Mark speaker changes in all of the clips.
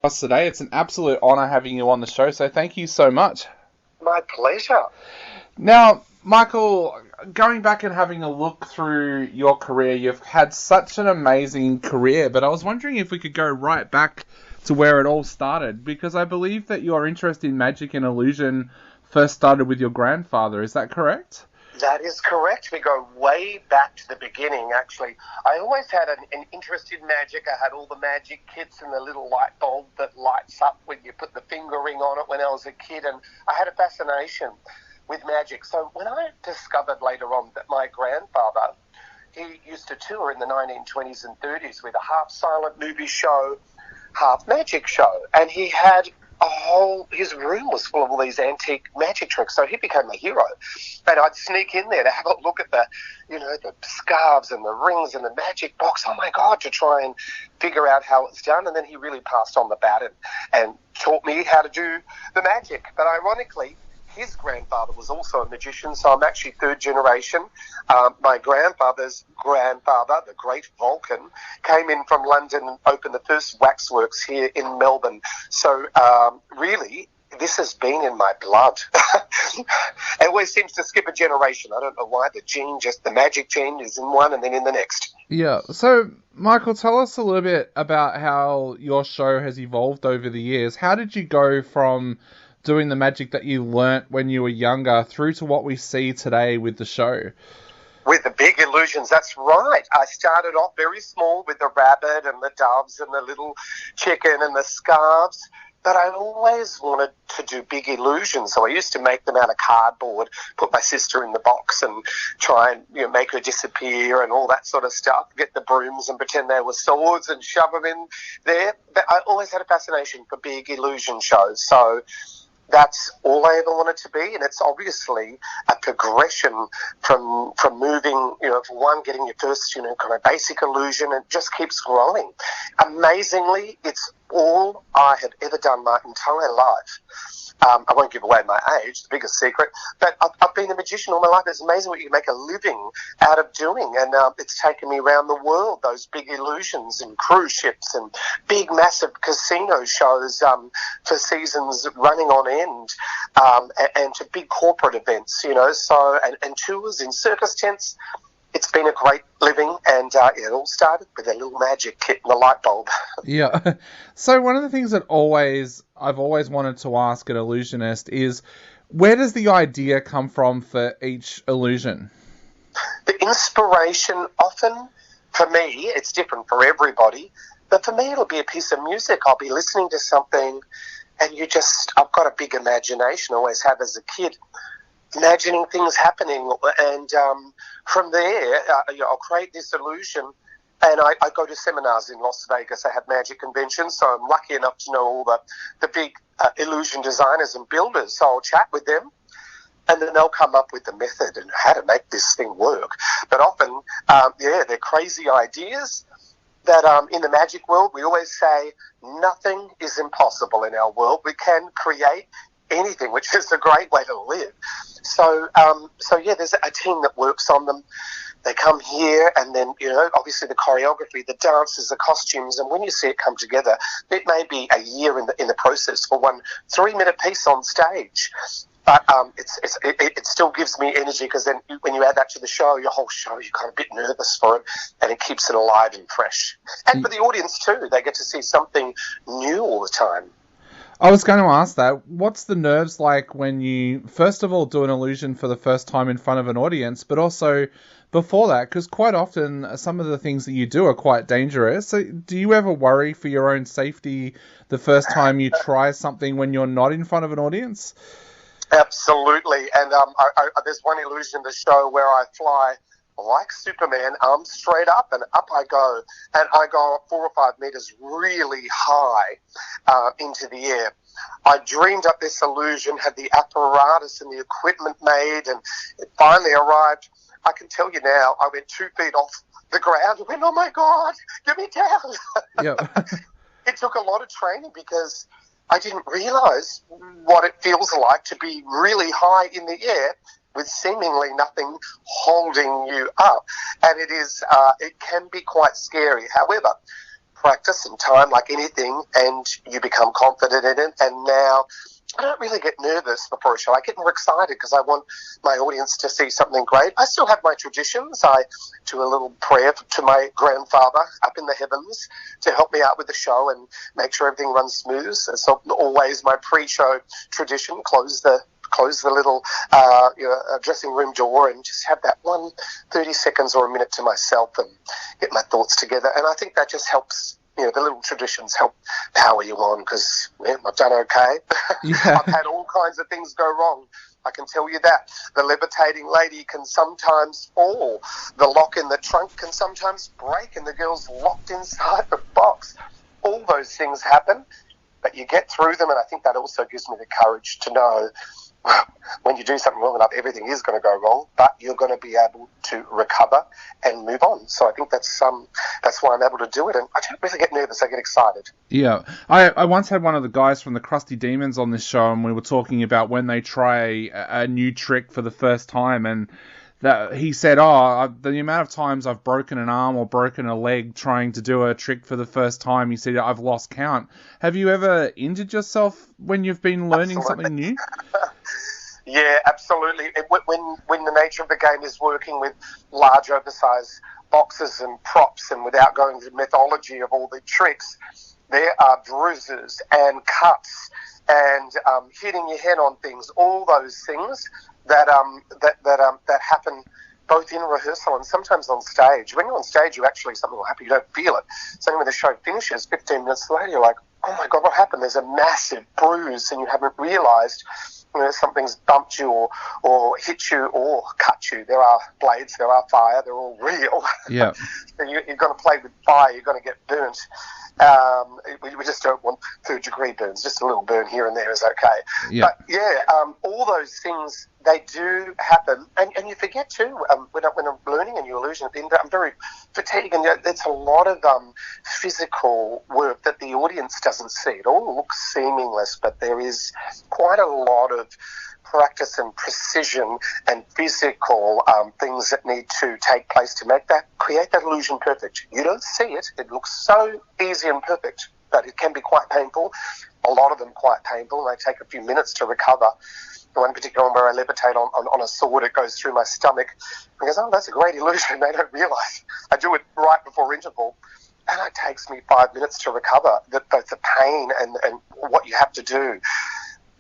Speaker 1: Us today. It's an absolute honour having you on the show, so thank you so much.
Speaker 2: My pleasure.
Speaker 1: Now, Michael, going back and having a look through your career, you've had such an amazing career, but I was wondering if we could go right back to where it all started, because I believe that your interest in magic and illusion first started with your grandfather. Is that correct?
Speaker 2: That is correct. We go way back to the beginning, actually. I always had an interest in magic. I had all the magic kits and the little light bulb that lights up when you put the finger ring on it when I was a kid, and I had a fascination with magic. So when I discovered later on that my grandfather, he used to tour in the 1920s and 30s with a half silent movie show, half magic show, and he had his room was full of all these antique magic tricks, so he became a hero. And I'd sneak in there to have a look at the scarves and the rings and the magic box, oh my God, to try and figure out how it's done. And then he really passed on the baton and taught me how to do the magic. But ironically, his grandfather was also a magician, so I'm actually third generation. My grandfather's grandfather, the great Vulcan, came in from London and opened the first waxworks here in Melbourne. So really, this has been in my blood. It always seems to skip a generation. I don't know why. The magic gene is in one and then in the next.
Speaker 1: Yeah. So, Michael, tell us a little bit about how your show has evolved over the years. How did you go from doing the magic that you learnt when you were younger through to what we see today with the show?
Speaker 2: With the big illusions, that's right. I started off very small with the rabbit and the doves and the little chicken and the scarves, but I always wanted to do big illusions. So I used to make them out of cardboard, put my sister in the box and try and make her disappear and all that sort of stuff, get the brooms and pretend they were swords and shove them in there. But I always had a fascination for big illusion shows. So that's all I ever wanted to be, and it's obviously a progression from moving, from one, getting your first, kind of basic illusion, and it just keeps growing. Amazingly, it's all I have ever done my entire life. I won't give away my age, the biggest secret, but I've been a magician all my life. It's amazing what you can make a living out of doing, and it's taken me around the world, those big illusions and cruise ships and big, massive casino shows for seasons running on end, and to big corporate events, and tours in circus tents. It's been a great living, and it all started with a little magic kit and a light bulb.
Speaker 1: Yeah. So one of the things that I've always wanted to ask an illusionist is, where does the idea come from for each illusion?
Speaker 2: The inspiration often, for me, it's different for everybody, but for me it'll be a piece of music. I'll be listening to something and I've got a big imagination, I always have as a kid, imagining things happening, and from there, I'll create this illusion, and I go to seminars in Las Vegas. I have magic conventions, so I'm lucky enough to know all the big illusion designers and builders, so I'll chat with them, and then they'll come up with the method and how to make this thing work. But often, they're crazy ideas that in the magic world, we always say nothing is impossible in our world. We can create anything, which is a great way to live. So there's a team that works on them. They come here, and then, obviously the choreography, the dances, the costumes, and when you see it come together, it may be a year in the process for one 3-minute piece on stage. But it still gives me energy, because then when you add that to the show, your whole show, you're kind of a bit nervous for it, and it keeps it alive and fresh. And for the audience too, they get to see something new all the time.
Speaker 1: I was going to ask that. What's the nerves like when you, first of all, do an illusion for the first time in front of an audience, but also before that? Because quite often, some of the things that you do are quite dangerous. So do you ever worry for your own safety the first time you try something when you're not in front of an audience?
Speaker 2: Absolutely. And there's one illusion in the show where I fly like Superman, arms straight up, and up I go. And I go up 4 or 5 meters really high into the air. I dreamed up this illusion, had the apparatus and the equipment made, and it finally arrived. I can tell you now, I went 2 feet off the ground and went, oh my God, get me down.
Speaker 1: Yep.
Speaker 2: It took a lot of training, because I didn't realize what it feels like to be really high in the air with seemingly nothing holding you up. And it can be quite scary. However, practice and time, like anything, and you become confident in it. And now I don't really get nervous before a show. I get more excited because I want my audience to see something great. I still have my traditions. I do a little prayer to my grandfather up in the heavens to help me out with the show and make sure everything runs smooth. It's always my pre-show tradition, close the little dressing room door and just have that 30 seconds or a minute to myself and get my thoughts together. And I think that just helps. The little traditions help power you on because I've done okay.
Speaker 1: Yeah.
Speaker 2: I've had all kinds of things go wrong. I can tell you that. The levitating lady can sometimes fall. The lock in the trunk can sometimes break and the girl's locked inside the box. All those things happen, but you get through them, and I think that also gives me the courage to know when you do something wrong enough, everything is going to go wrong, but you're going to be able to recover and move on. So I think that's why I'm able to do it, and I don't really get nervous. I get excited.
Speaker 1: Yeah. I once had one of the guys from the Crusty Demons on this show, and we were talking about when they try a new trick for the first time, and that he said, the amount of times I've broken an arm or broken a leg trying to do a trick for the first time, he said, I've lost count. Have you ever injured yourself when you've been learning something new?
Speaker 2: Yeah, absolutely. When the nature of the game is working with large, oversized boxes and props, and without going into the mythology of all the tricks, there are bruises and cuts and hitting your head on things. All those things that happen both in rehearsal and sometimes on stage. When you're on stage, something will happen. You don't feel it. So when the show finishes, 15 minutes later, you're like, oh my God, what happened? There's a massive bruise and you haven't realised something's bumped you or hit you or cut you. There are blades, there are fire, they're all real.
Speaker 1: Yeah.
Speaker 2: So you're going to play with fire, you're going to get burnt. We just don't want third-degree burns. Just a little burn here and there is okay.
Speaker 1: Yeah.
Speaker 2: But all those things, they do happen. And you forget too, when I'm learning a new illusion at the end, I'm very fatigued, and there's a lot of physical work that the audience doesn't see. It all looks seamless, but there is quite a lot of practice and precision and physical things that need to take place to create that illusion perfect. You don't see it. It looks so easy and perfect, but it can be quite painful. A lot of them quite painful, and they take a few minutes to recover. The one particular one where I levitate on a sword, it goes through my stomach. And goes, that's a great illusion. They don't realise. I do it right before interval, and it takes me 5 minutes to recover both the pain and what you have to do.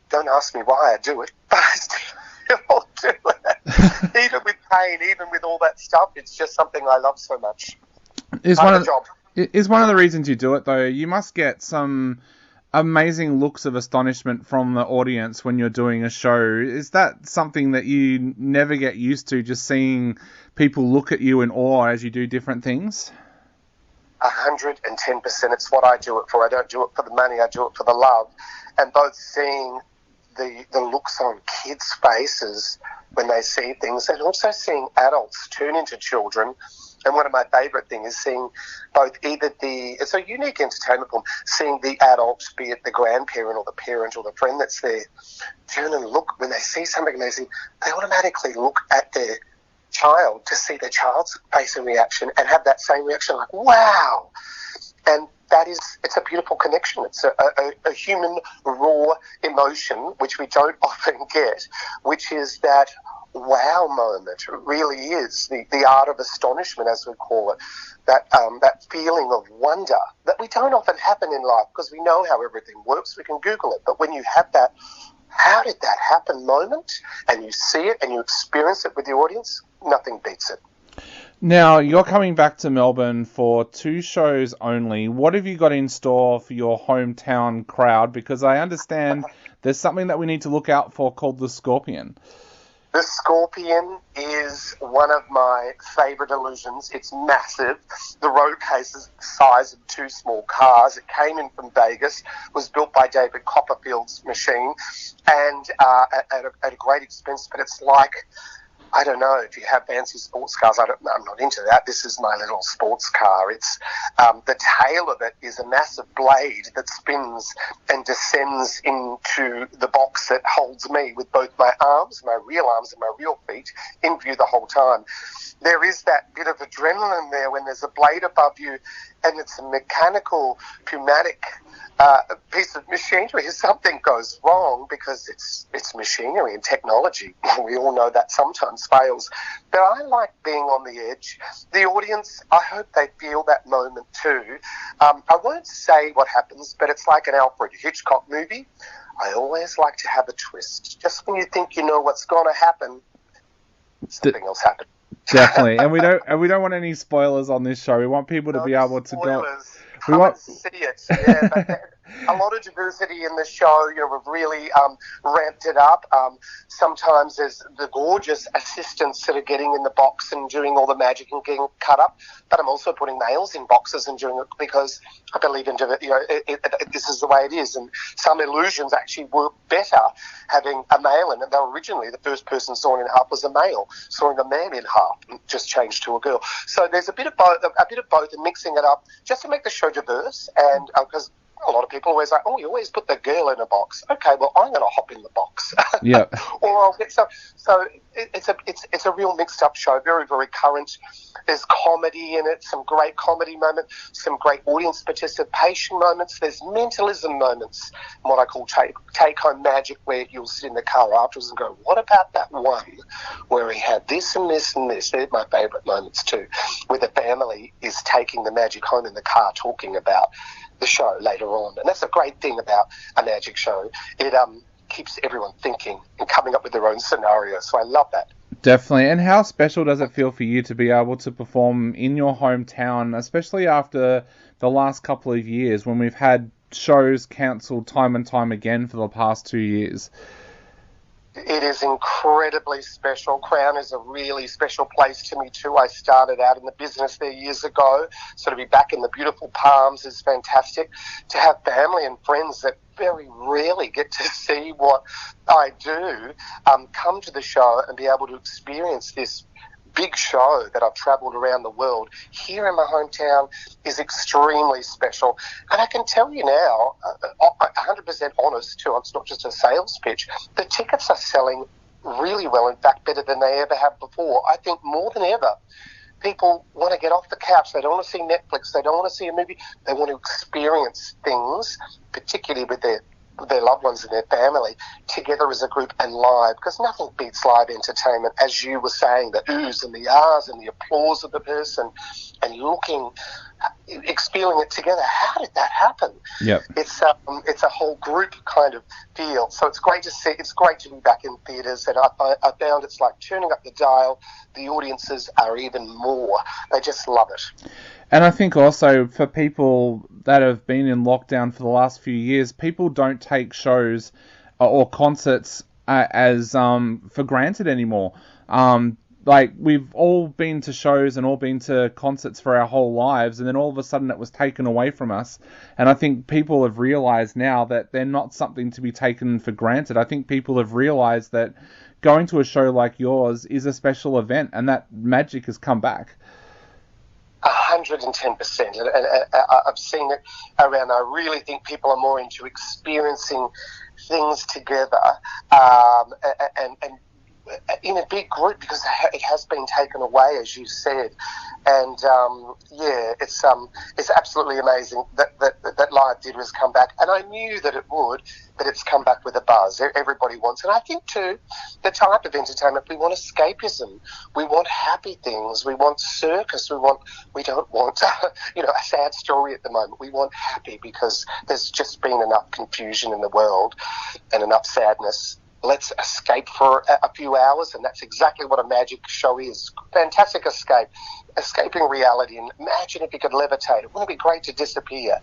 Speaker 2: Don't ask me why I do it, but I still do it. Even with pain, even with all that stuff, it's just something I love so much.
Speaker 1: Is one of the reasons you do it, though, you must get some amazing looks of astonishment from the audience when you're doing a show. Is that something that you never get used to, just seeing people look at you in awe as you do different things?
Speaker 2: 110%. It's what I do it for. I don't do it for the money. I do it for the love. And both seeing the looks on kids' faces when they see things, and also seeing adults turn into children. And one of my favourite things is seeing both it's a unique entertainment form, seeing the adult, be it the grandparent or the parent or the friend that's there, turn and look when they see something amazing. They automatically look at their child to see their child's face and reaction and have that same reaction, like, wow. And it's a beautiful connection. It's a human raw emotion, which we don't often get, which is that wow moment. It really is the art of astonishment, as we call it, that feeling of wonder that we don't often happen in life because we know how everything works. We can Google it. But when you have that, how did that happen moment, and you see it and you experience it with the audience, nothing beats it.
Speaker 1: Now, you're coming back to Melbourne for 2 shows only. What have you got in store for your hometown crowd? Because I understand there's something that we need to look out for called the Scorpion.
Speaker 2: The Scorpion is one of my favourite illusions. It's massive. The road case is the size of 2 small cars. It came in from Vegas, was built by David Copperfield's machine, and at a great expense, but it's like, I don't know if you have fancy sports cars. I'm not into that. This is my little sports car. It's the tail of it is a massive blade that spins and descends into the box that holds me with both my arms, my real arms and my real feet in view the whole time. There is that bit of adrenaline there when there's a blade above you and it's a mechanical, pneumatic piece of machinery. If something goes wrong, because it's machinery and technology, we all know that sometimes fails. But I like being on the edge. The audience, I hope they feel that moment too. I won't say what happens, but it's like an Alfred Hitchcock movie. I always like to have a twist. Just when you think you know what's going to happen, something else happens.
Speaker 1: Definitely, and we don't want any spoilers on this show. We want people to be able to go.
Speaker 2: Come and see it. Yeah, but a lot of diversity in the show. You know, we've really ramped it up. Sometimes there's the gorgeous assistants that are getting in the box and doing all the magic and getting cut up. But I'm also putting males in boxes and doing it because I believe in it. You know, this is the way it is. And some illusions actually work better having a male in it. Though originally the first person sawing in half was a male, sawing a man in half, and just changed to a girl. So there's a bit of both, and mixing it up just to make the show diverse. And because a lot of people always like, oh, you always put the girl in a box. Okay, well, I'm going to hop in the box.
Speaker 1: Yeah.
Speaker 2: Or I'll get some. So it's a real mixed up show, very, very current. There's comedy in it, some great comedy moments, some great audience participation moments. There's mentalism moments, what I call take home magic, where you'll sit in the car afterwards and go, what about that one where he had this and this and this? They're my favourite moments too, where the family is taking the magic home in the car, talking about the show later on. And that's a great thing about a magic show. It keeps everyone thinking and coming up with their own scenarios. So I love that.
Speaker 1: Definitely. And how special does it feel for you to be able to perform in your hometown, especially after the last couple of years when we've had shows cancelled time and time again for the past 2 years?
Speaker 2: It is incredibly special. Crown is a really special place to me too. I started out in the business there years ago, so to be back in the beautiful Palms is fantastic. To have family and friends that very rarely get to see what I do come to the show and be able to experience this big show that I've travelled around the world here in my hometown is extremely special. And I can tell you now, 100% honest too, it's not just a sales pitch, the tickets are selling really well, in fact better than they ever have before. I think more than ever people want to get off the couch. They don't want to see Netflix, they don't want to see a movie, they want to experience things, particularly with their loved ones and their family, together as a group and live, because nothing beats live entertainment, as you were saying, the oohs and the ahs and the applause of the person and feeling it together. How did that happen?
Speaker 1: Yep.
Speaker 2: It's a whole group kind of feel. So it's great to see. It's great to be back in theatres, and I found it's like turning up the dial. The audiences are even more. They just love it.
Speaker 1: And I think also for people that have been in lockdown for the last few years, people don't take shows or concerts as for granted anymore. Like, we've all been to shows and all been to concerts for our whole lives, and then all of a sudden it was taken away from us. And I think people have realised now that they're not something to be taken for granted. I think people have realised that going to a show like yours is a special event, and that magic has come back.
Speaker 2: 110%, and I've seen it around. I really think people are more into experiencing things together, and in a big group, because it has been taken away, as you said. And it's absolutely amazing that live theatre has come back. And I knew that it would, but it's come back with a buzz. Everybody wants, and I think too, the type of entertainment, we want escapism, we want happy things, we want circus, we don't want a sad story at the moment. We want happy, because there's just been enough confusion in the world and enough sadness. Let's escape for a few hours, and that's exactly what a magic show is. Fantastic escape, escaping reality. And imagine if you could levitate. It wouldn't it be great to disappear?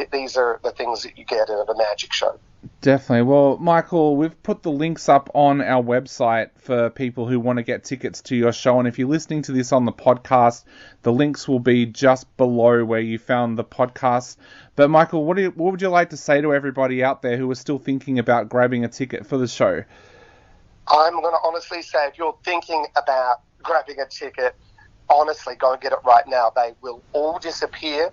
Speaker 2: These are the things that you get out of a magic show.
Speaker 1: Definitely. Well, Michael, we've put the links up on our website for people who want to get tickets to your show. And if you're listening to this on the podcast, the links will be just below where you found the podcast. But Michael, what would you like to say to everybody out there who are still thinking about grabbing a ticket for the show?
Speaker 2: I'm going to honestly say, if you're thinking about grabbing a ticket, honestly, go and get it right now. They will all disappear.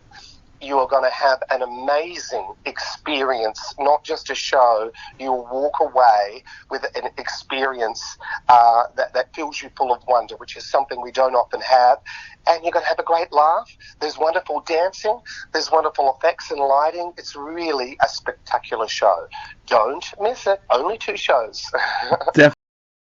Speaker 2: you are going to have an amazing experience, not just a show. You'll walk away with an experience that fills you full of wonder, which is something we don't often have. And you're going to have a great laugh. There's wonderful dancing. There's wonderful effects and lighting. It's really a spectacular show. Don't miss it. Only 2 shows.